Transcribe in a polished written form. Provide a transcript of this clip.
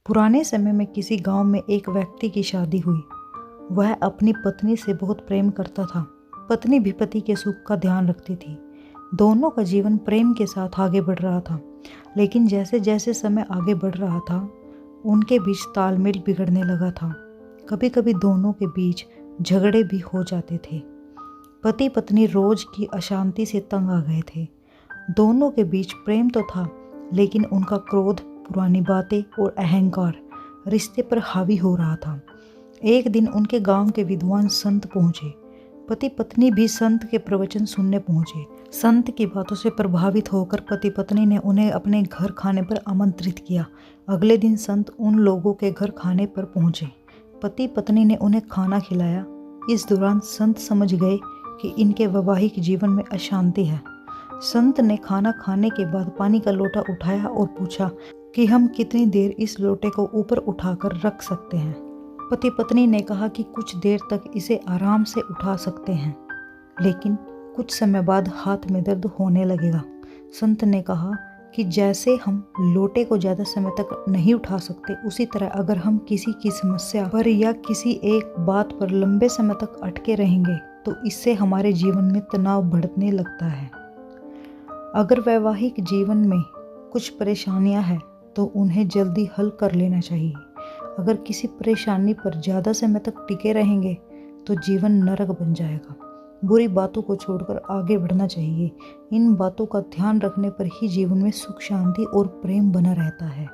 पुराने समय में किसी गांव में एक व्यक्ति की शादी हुई। वह अपनी पत्नी से बहुत प्रेम करता था। पत्नी भी पति के सुख का ध्यान रखती थी। दोनों का जीवन प्रेम के साथ आगे बढ़ रहा था। लेकिन जैसे जैसे समय आगे बढ़ रहा था, उनके बीच तालमेल बिगड़ने लगा था। कभी कभी दोनों के बीच झगड़े भी हो जाते थे। पति पत्नी रोज की अशांति से तंग आ गए थे। दोनों के बीच प्रेम तो था, लेकिन उनका क्रोध, पुरानी बातें और अहंकार रिश्ते पर हावी हो रहा था। एक दिन उनके गांव के विद्वान संत पहुंचे। पति पत्नी भी संत के प्रवचन सुनने पहुंचे। संत की बातों से प्रभावित होकर पति पत्नी ने उन्हें अपने घर खाने पर आमंत्रित किया। अगले दिन संत उन लोगों के घर खाने पर पहुंचे। पति पत्नी ने उन्हें खाना खिलाया। इस दौरान संत समझ गए कि इनके वैवाहिक जीवन में अशांति है। संत ने खाना खाने के बाद पानी का लोटा उठाया और पूछा कि हम कितनी देर इस लोटे को ऊपर उठाकर रख सकते हैं। पति पत्नी ने कहा कि कुछ देर तक इसे आराम से उठा सकते हैं, लेकिन कुछ समय बाद हाथ में दर्द होने लगेगा। संत ने कहा कि जैसे हम लोटे को ज़्यादा समय तक नहीं उठा सकते, उसी तरह अगर हम किसी की समस्या पर या किसी एक बात पर लंबे समय तक अटके रहेंगे तो इससे हमारे जीवन में तनाव बढ़ने लगता है। अगर वैवाहिक जीवन में कुछ परेशानियां हैं तो उन्हें जल्दी हल कर लेना चाहिए। अगर किसी परेशानी पर ज़्यादा समय तक टिके रहेंगे तो जीवन नरक बन जाएगा। बुरी बातों को छोड़कर आगे बढ़ना चाहिए। इन बातों का ध्यान रखने पर ही जीवन में सुख, शांति और प्रेम बना रहता है।